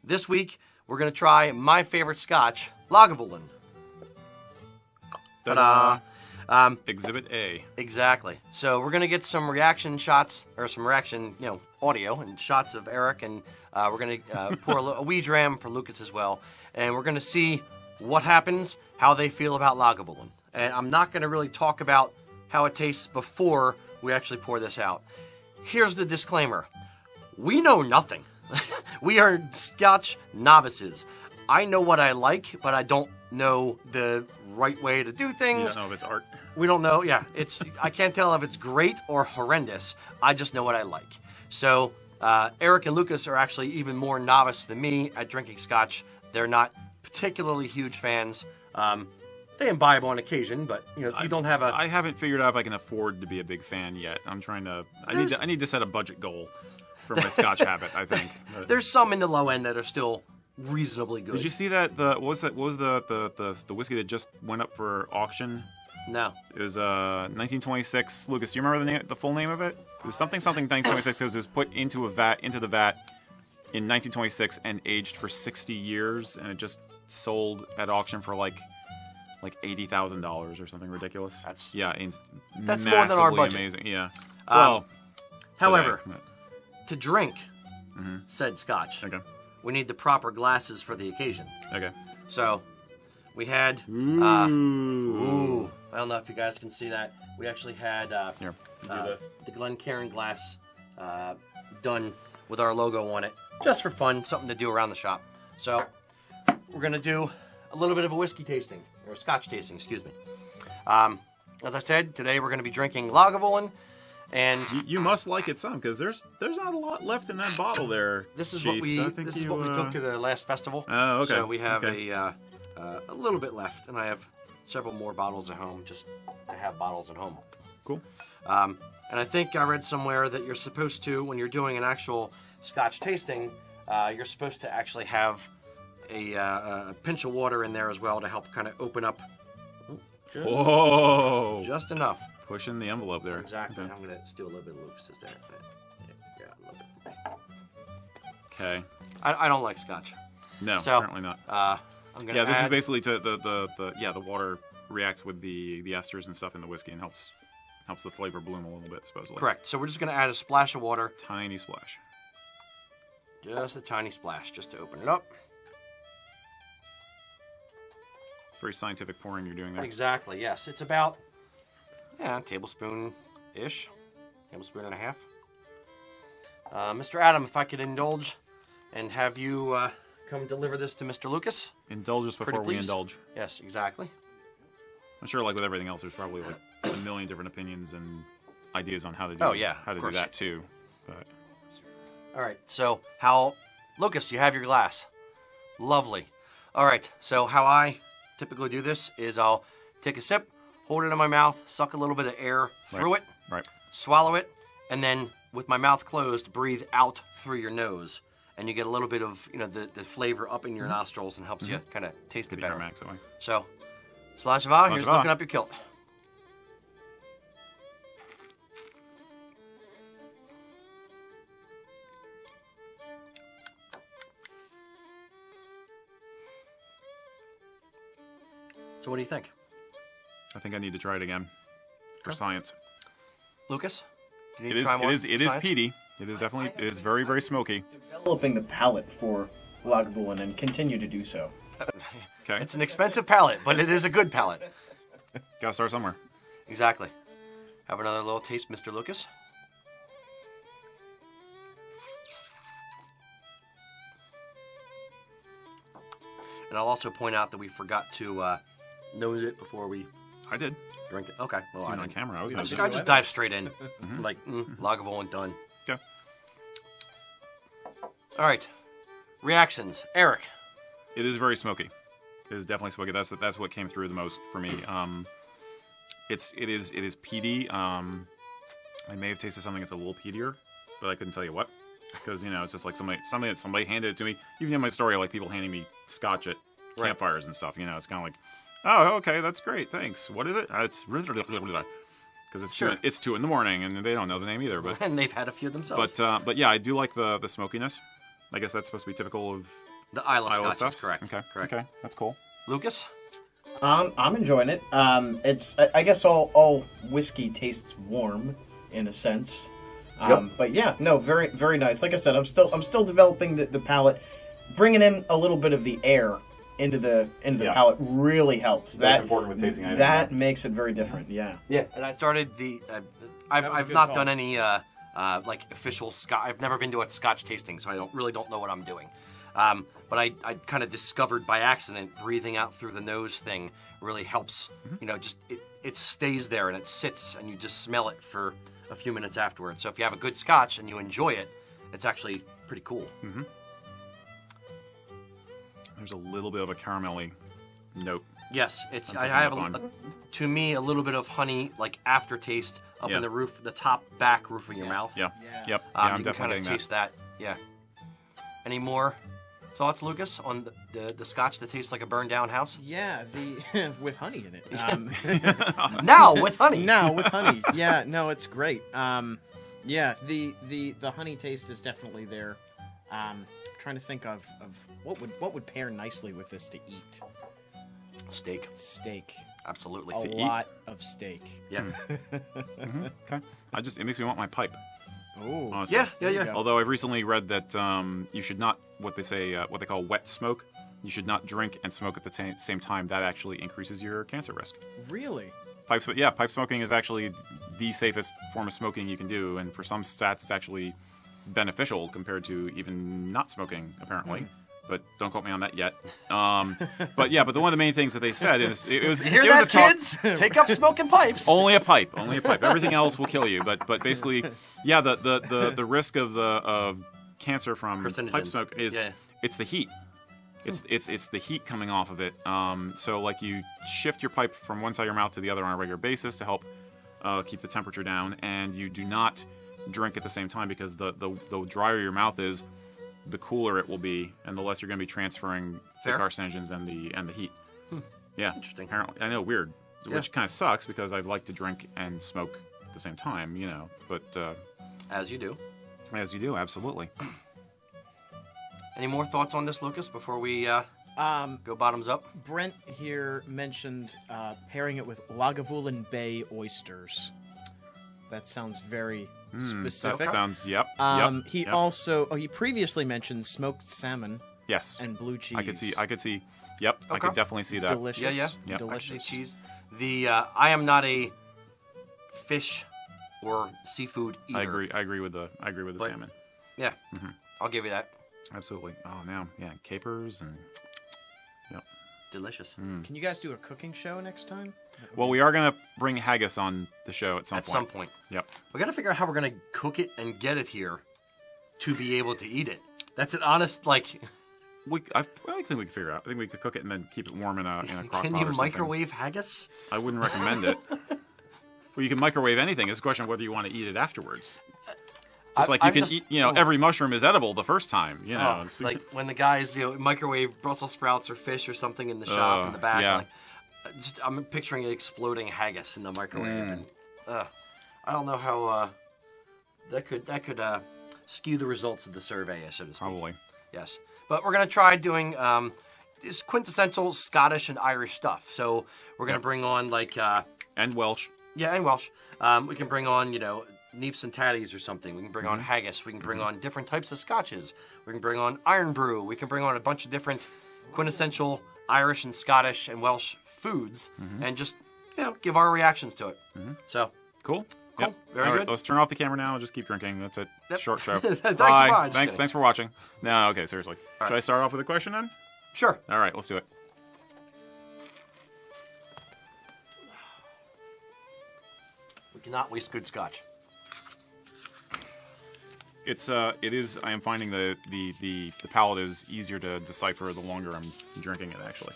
This week, we're going to try my favorite Scotch, Lagavulin. Ta-da! Exhibit A. Exactly. So we're going to get some reaction shots, or some reaction, audio and shots of Eric, and we're going to pour a wee dram for Lucas as well, and we're going to see what happens, how they feel about Lagavulin. And I'm not going to really talk about how it tastes before we actually pour this out. Here's the disclaimer. We know nothing. We are Scotch novices. I know what I like, but I don't know the right way to do things. You don't know if it's art. We don't know. Yeah, I can't tell if it's great or horrendous. I just know what I like. So Eric and Lucas are actually even more novice than me at drinking Scotch. They're not particularly huge fans. They imbibe on occasion, but you don't have a. I haven't figured out if I can afford to be a big fan yet. I'm trying to. I need to set a budget goal for my Scotch habit. I think there's some in the low end that are still reasonably good. Did you see that? What was the whiskey that just went up for auction? No. It was 1926. Lucas, do you remember the full name of it? It was something 1926 because it was put into the vat in 1926 and aged for 60 years, and it just sold at auction for like $80,000 or something ridiculous. That's more than our budget. Amazing. Yeah. However, to drink said Scotch, we need the proper glasses for the occasion. Okay. So we had. Ooh. I don't know if you guys can see that. We actually had Here, do this. The Glencairn glass done with our logo on it, just for fun, something to do around the shop. So we're gonna do a little bit of a whiskey tasting, or Scotch tasting, excuse me. As I said, today we're gonna be drinking Lagavulin, and you must like it some, because there's not a lot left in that bottle there. This is Chief. what we took to the last festival. Oh, okay. So we have a little bit left, and I have several more bottles at home, just to have bottles at home. Cool. And I think I read somewhere that you're supposed to, when you're doing an actual Scotch tasting, you're supposed to actually have a pinch of water in there as well to help kind of open up. Just enough. Pushing the envelope there. Exactly. Okay. I'm going to steal a little bit of Lucas's there. Yeah, a little bit. Okay. I don't like Scotch. No, apparently not. I'm gonna this is basically the water reacts with the esters and stuff in the whiskey and helps the flavor bloom a little bit, supposedly. Correct. So we're just going to add a splash of water. Tiny splash. Just a tiny splash, just to open it up. It's very scientific pouring you're doing there. Exactly, yes. It's about, tablespoon-ish. Tablespoon and a half. Mr. Adam, if I could indulge and have you come deliver this to Mr. Lucas. Indulge us before we indulge. Yes, exactly. I'm sure, like with everything else, there's probably like a million different opinions and ideas on how to do do that too. But all right, so Lucas, you have your glass. Lovely. All right, so how I typically do this is I'll take a sip, hold it in my mouth, suck a little bit of air through it, swallow it, and then with my mouth closed, breathe out through your nose. And you get a little bit of the flavor up in your nostrils and helps you kind of taste it better. So, Slashava, here's looking up your kilt. So what do you think? I think I need to try it again for science. Lucas, it is peaty. It is definitely. It is very, very smoky. Developing the palate for Lagavulin and continue to do so. Okay. It's an expensive palate, but it is a good palate. Gotta start somewhere. Exactly. Have another little taste, Mr. Lucas. And I'll also point out that we forgot to nose it before we. I did. Drink it. Okay. Well, on camera. I just dive straight in. Lagavulin done. Okay. All right. Reactions. Eric. It is very smoky. It is definitely smoky. That's what came through the most for me. It is peaty. I may have tasted something that's a little peatier, but I couldn't tell you what, because it's just like somebody handed it to me. Even in my story, like people handing me Scotch at campfires and stuff. It's kind of like, oh, okay, that's great, thanks. What is it? It's because it's 2 in the morning and they don't know the name either. But and they've had a few themselves. But yeah, I do like the smokiness. I guess that's supposed to be typical of The Isla Scotch stuff. is correct. Okay. Correct. Okay. That's cool. Lucas? I'm enjoying it. I guess all whiskey tastes warm in a sense. But yeah, no, very very nice. Like I said, I'm still developing the palate. Bringing in a little bit of the air into the palate really helps. That's important with tasting anything. That makes it very different. Yeah. Yeah, and I started the. I've not done any like official Scotch. I've never been to a Scotch tasting, so I don't know what I'm doing. But I kind of discovered by accident breathing out through the nose thing really helps. You know, just it stays there and it sits, and you just smell it for a few minutes afterwards. So if you have a good Scotch and you enjoy it, it's actually pretty cool. There's a little bit of a caramelly note. Yes, I'm I picking have up on. to me a little bit of honey like aftertaste up Yeah. in the top back roof of your mouth. Yeah. Yeah. Yep. Yeah, I'm you can definitely kind of getting taste that. Yeah. Any more thoughts, Lucas, on the Scotch that tastes like a burned down house? Yeah, the with honey in it. Now with honey. Now with honey. Yeah, no, it's great. Yeah, the honey taste is definitely there. Trying to think of what would pair nicely with this to eat. Steak. Steak. Absolutely. A lot of steak. Yeah. Okay. It makes me want my pipe. Oh. Honestly. Yeah. There you go. Although I've recently read that you should not what they call wet smoke. You should not drink and smoke at the same time. That actually increases your cancer risk. Really? Pipe smoking is actually the safest form of smoking you can do, and for some stats, it's actually beneficial compared to even not smoking, apparently. But don't quote me on that yet. But the one of the main things that they said is it was You hear it was that, a talk- kids? Take up smoking pipes. Only a pipe. Everything else will kill you. But basically, yeah, the risk of cancer from pipe Carcinogens. smoke is it's the heat. It's the heat coming off of it. So like you shift your pipe from one side of your mouth to the other on a regular basis to help keep the temperature down, and you do not drink at the same time because the drier your mouth is, the cooler it will be, and the less you're going to be transferring Fair. the carcinogens and the heat. Yeah, Interesting. Apparently, I know, weird, Yeah. which kind of sucks because I'd like to drink and smoke at the same time, you know. But As you do. as you do, absolutely. Any more thoughts on this, Lucas, before we go bottoms up? Brent here mentioned pairing it with Lagavulin Bay oysters. That sounds very specific. That sounds yep. He yep. also he previously mentioned smoked salmon yes. and blue cheese. I could see. Yep, I Okay. could definitely see that. Delicious. Yeah. Yep. Delicious. Actually, cheese. I am not a fish or seafood eater. I agree with the But- salmon. Yeah. I'll give you that. Absolutely. Oh, now, yeah, capers and Delicious. Can you guys do a cooking show next time? well, we are gonna bring haggis on the show at some At point. some point. Yep. We got to figure out how we're going to cook it and get it here to be able to eat it. That's an honest, like, I think we could figure it out. I think we could cook it and then keep it warm in a crock pot can or you something. microwave haggis? I wouldn't recommend it. Well, you can microwave anything. It's a question of whether you want to eat it afterwards. Just like you I'm can just- eat, every mushroom is edible the first time. You know, Oh, It's- like when the guys, microwave Brussels sprouts or fish or something in the shop in the back. yeah. Like, I'm picturing exploding haggis in the microwave, and I don't know how that could skew the results of the survey, so to speak. probably. Yes, but we're gonna try doing this quintessential Scottish and Irish stuff. So we're gonna bring on like And Welsh. and Welsh. We can bring on neeps and tatties or something. We can bring on haggis. We can bring on different types of scotches. We can bring on iron brew. We can bring on a bunch of different quintessential Irish and Scottish and Welsh foods, and just give our reactions to it. So Cool. Cool. Yep. Very All right, good. Let's turn off the camera now and just keep drinking. That's it. Yep. Short show. Thanks, Bye. bye. Just kidding. Thanks for watching. No, okay, seriously. right. Should I start off with a question then? sure. All right, let's do it. We cannot waste good scotch. It is. I am finding the palate is easier to decipher the longer I'm drinking it. Actually,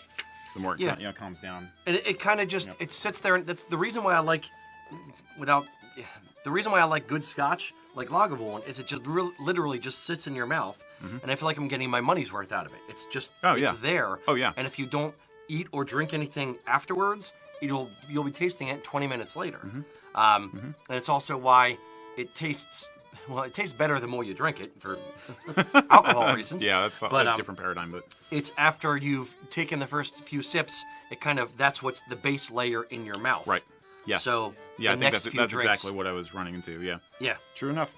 the more it calms down. And it kind of just it sits there, and that's the reason why I like the reason why I like good scotch like Lagavulin is it just literally just sits in your mouth, and I feel like I'm getting my money's worth out of it. It's just it's there. Oh, yeah. And if you don't eat or drink anything afterwards, you'll be tasting it 20 minutes later. And it's also why it tastes well, it tastes better the more you drink it for alcohol reasons. Yeah, that's a different paradigm, but it's after you've taken the first few sips, that's what's the base layer in your mouth. right. Yes. So yeah, I the think next that's few drinks, exactly what I was running into. Yeah. Yeah. True enough.